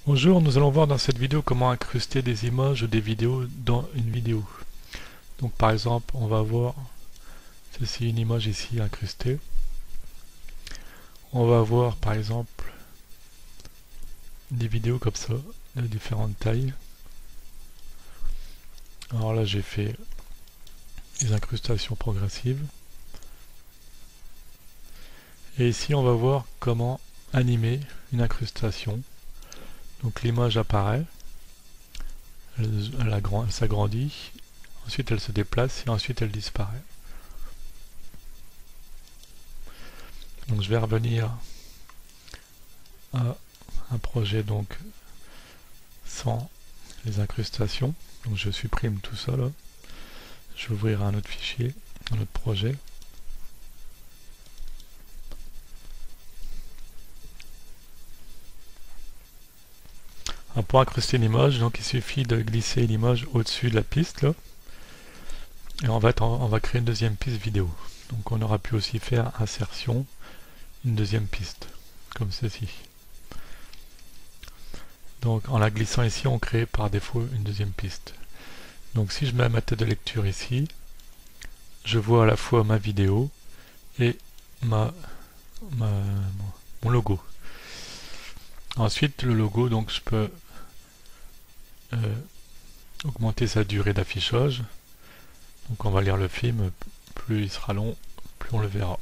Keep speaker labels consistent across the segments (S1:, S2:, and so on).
S1: Bonjour, nous allons voir dans cette vidéo comment incruster des images ou des vidéos dans une vidéo. Donc par exemple, on va voir ceci, une image ici incrustée. On va voir par exemple des vidéos comme ça, de différentes tailles. Alors là j'ai fait des incrustations progressives. Et ici on va voir comment animer une incrustation. Donc l'image apparaît, elle s'agrandit, ensuite elle se déplace et ensuite elle disparaît. Donc je vais revenir à un projet donc sans les incrustations. Donc je supprime tout ça là. Je vais ouvrir un autre fichier, un autre projet. Pour incruster une image, donc il suffit de glisser l'image au-dessus de la piste là. Et on va créer une deuxième piste vidéo. Donc on aura pu aussi faire insertion, une deuxième piste, comme ceci. Donc en la glissant ici, on crée par défaut une deuxième piste. Donc si je mets ma tête de lecture ici, je vois à la fois ma vidéo et mon logo. Ensuite le logo, donc je peux augmenter sa durée d'affichage. Donc on va lire le film, plus il sera long, plus on le verra.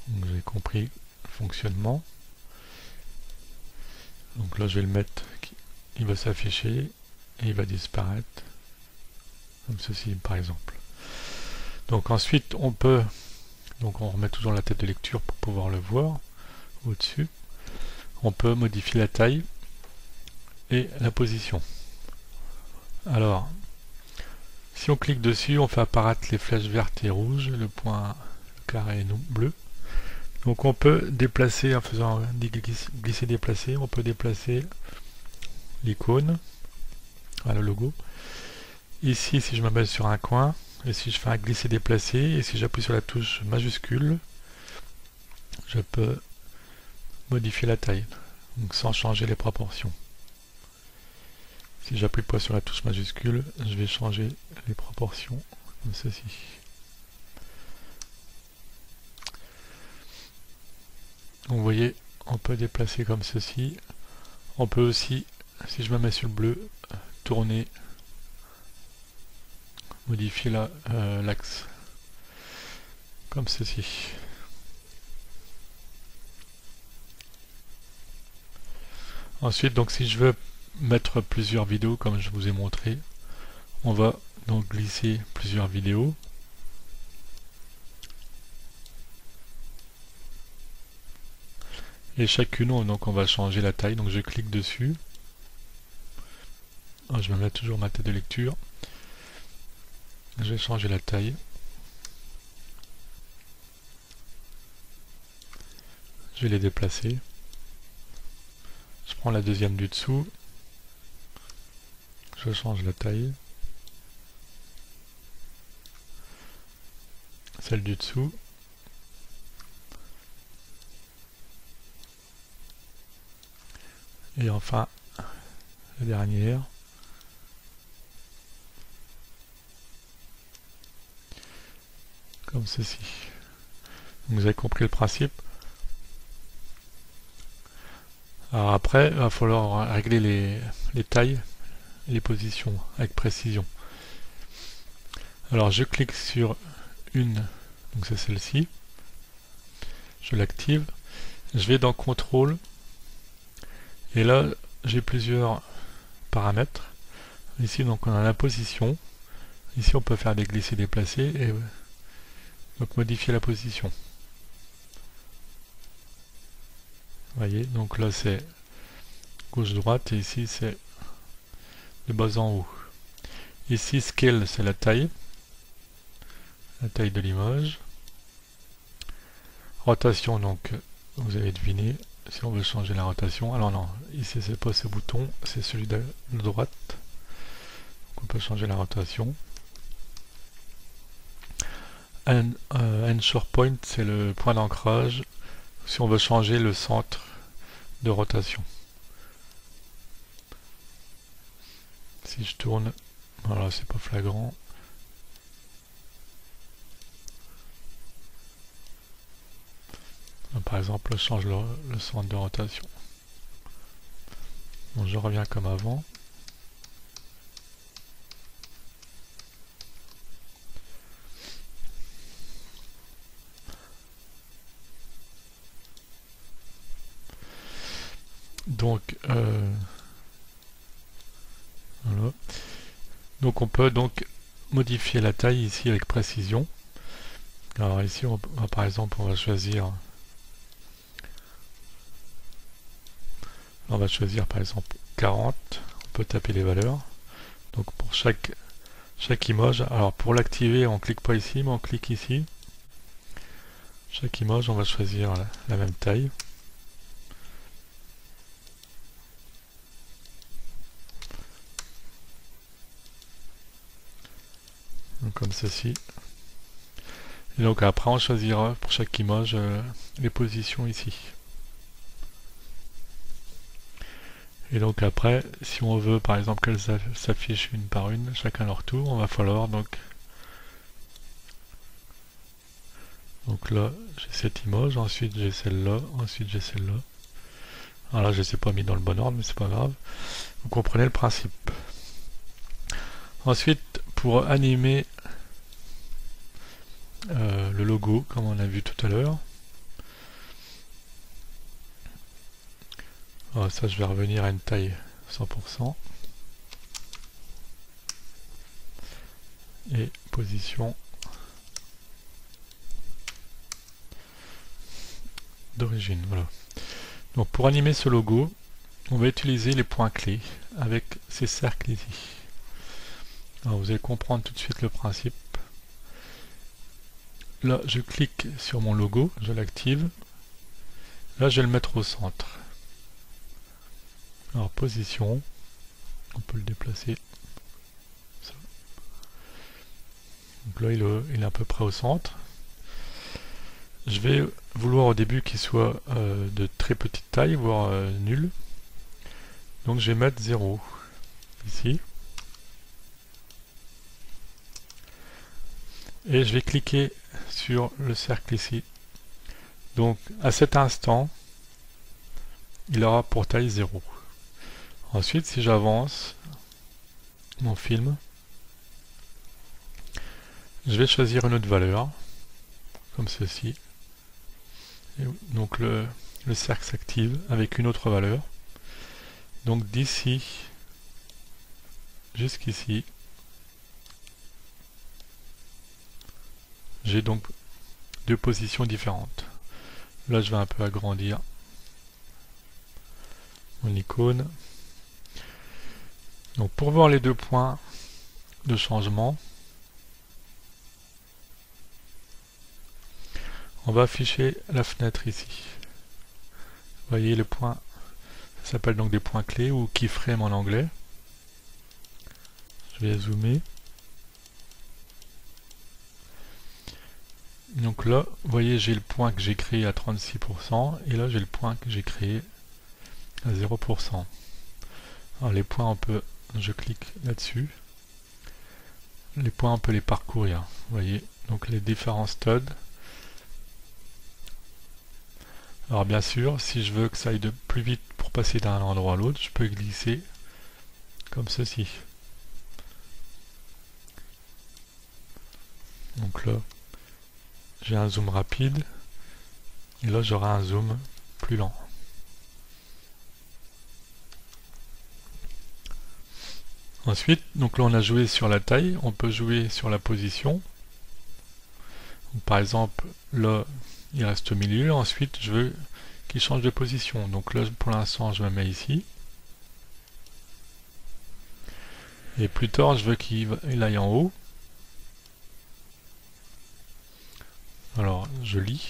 S1: Donc j'ai compris le fonctionnement. Donc là je vais le mettre, il va s'afficher et il va disparaître, comme ceci par exemple. Donc ensuite on peut, donc on remet toujours la tête de lecture pour pouvoir le voir au-dessus. On peut modifier la taille et la position. Alors, si on clique dessus, on fait apparaître les flèches vertes et rouges, le point carré bleu. Donc on peut déplacer, en faisant glisser-déplacer, on peut déplacer l'icône, le logo. Ici, si je me mets sur un coin, et si je fais un glisser-déplacer, et si j'appuie sur la touche majuscule, je peux modifier la taille, donc sans changer les proportions. Si j'appuie pas sur la touche majuscule, je vais changer les proportions comme ceci. Donc vous voyez, on peut déplacer comme ceci. On peut aussi, si je me mets sur le bleu, tourner, modifier l'axe comme ceci. Ensuite, donc si je veux mettre plusieurs vidéos comme je vous ai montré, on va donc glisser plusieurs vidéos. Et chacune, donc on va changer la taille. Donc je clique dessus. Je me mets toujours ma tête de lecture. Je vais changer la taille. Je vais les déplacer. Je prends la deuxième du dessous. Je change la taille. Celle du dessous. Et enfin, la dernière. Comme ceci. Donc vous avez compris le principe. Alors après, il va falloir régler les tailles et les positions avec précision. Alors je clique sur une, donc c'est celle-ci. Je l'active. Je vais dans Contrôle. Et là, j'ai plusieurs paramètres. Ici, donc on a la position. Ici, on peut faire des glisser déplacer et donc modifier la position. Vous voyez, donc là c'est gauche-droite et ici c'est de bas en haut. Ici, Scale, c'est la taille de l'image. Rotation, donc vous avez deviné, si on veut changer la rotation. Alors non, ici c'est pas ce bouton, c'est celui de droite. Donc on peut changer la rotation. Anchor point, c'est le point d'ancrage. si on veut changer le centre de rotation. Si je tourne, voilà, c'est pas flagrant. Par exemple, je change le centre de rotation. Bon, je reviens comme avant. Donc, voilà. Donc on peut donc modifier la taille ici avec précision. Alors ici, par exemple, on va choisir par exemple 40. On peut taper les valeurs. Donc pour chaque image, alors pour l'activer, on clique pas ici, mais on clique ici. Chaque image, on va choisir la même taille. Donc comme ceci. Et donc après, on choisira pour chaque image les positions ici. Et donc après, si on veut par exemple qu'elles s'affichent une par une, chacun leur tour, on va falloir donc là j'ai cette image, ensuite j'ai celle-là, ensuite j'ai celle-là. Alors là je ne les ai pas mis dans le bon ordre, mais c'est pas grave. Vous comprenez le principe. Ensuite, pour animer le logo, comme on a vu tout à l'heure, ça je vais revenir à une taille 100%. Et position d'origine, voilà. Donc pour animer ce logo, on va utiliser les points clés avec ces cercles ici. Alors vous allez comprendre tout de suite le principe. Là, je clique sur mon logo, je l'active. Là, je vais le mettre au centre. Alors position, on peut le déplacer. Ça. Donc là, il est à peu près au centre. Je vais vouloir au début qu'il soit de très petite taille, voire nul. Donc je vais mettre 0 ici. Et je vais cliquer sur le cercle ici. Donc à cet instant, il aura pour taille 0. Ensuite, si j'avance mon film, je vais choisir une autre valeur, comme ceci. Et donc le cercle s'active avec une autre valeur. Donc d'ici jusqu'ici, j'ai donc deux positions différentes. Là, je vais un peu agrandir mon icône. Donc pour voir les deux points de changement, on va afficher la fenêtre ici. Vous voyez les points, ça s'appelle donc des points clés ou keyframe en anglais. Je vais zoomer. Donc là, vous voyez, j'ai le point que j'ai créé à 36% et là j'ai le point que j'ai créé à 0%. Alors les points, je clique là-dessus. Les points, on peut les parcourir. Vous voyez, donc les différents studs. Alors bien sûr, si je veux que ça aille de plus vite pour passer d'un endroit à l'autre, je peux glisser comme ceci. Donc là, j'ai un zoom rapide, et là j'aurai un zoom plus lent. Ensuite, donc là on a joué sur la taille, on peut jouer sur la position. Donc, par exemple, là il reste au milieu, ensuite je veux qu'il change de position. Donc là pour l'instant je me mets ici. Et plus tard je veux qu'il aille en haut. Alors je lis.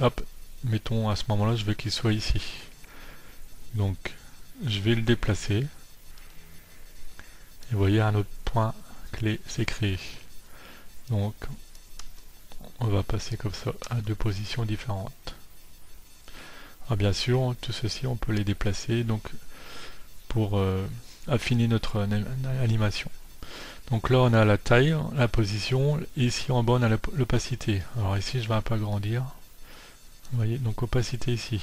S1: Hop, mettons à ce moment-là je veux qu'il soit ici. Donc je vais le déplacer. Et vous voyez un autre point clé s'est créé. Donc on va passer comme ça à deux positions différentes. Alors bien sûr, tout ceci on peut les déplacer donc pour affiner notre animation. Donc là on a la taille, la position, et ici en bas on a l'opacité. Alors ici je vais un peu agrandir. Vous voyez, donc opacité ici.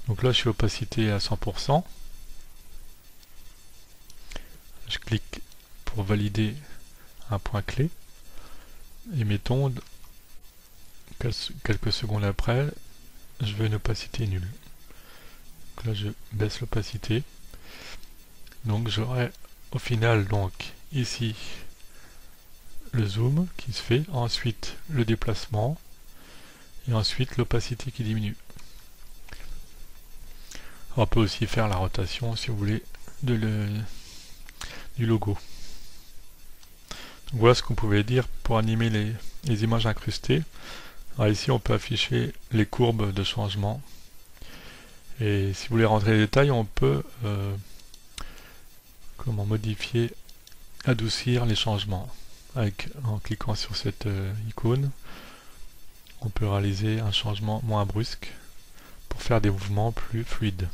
S1: Donc là je suis opacité à 100%. Je clique pour valider un point clé. Et mettons, quelques secondes après, je veux une opacité nulle. Donc là je baisse l'opacité. Donc j'aurai au final donc ici le zoom qui se fait, ensuite le déplacement et ensuite l'opacité qui diminue. On peut aussi faire la rotation si vous voulez du logo. Donc voilà ce qu'on pouvait dire pour animer les images incrustées. Alors ici on peut afficher les courbes de changement et si vous voulez rentrer les détails on peut modifier, adoucir les changements en cliquant sur cette icône. On peut réaliser un changement moins brusque pour faire des mouvements plus fluides.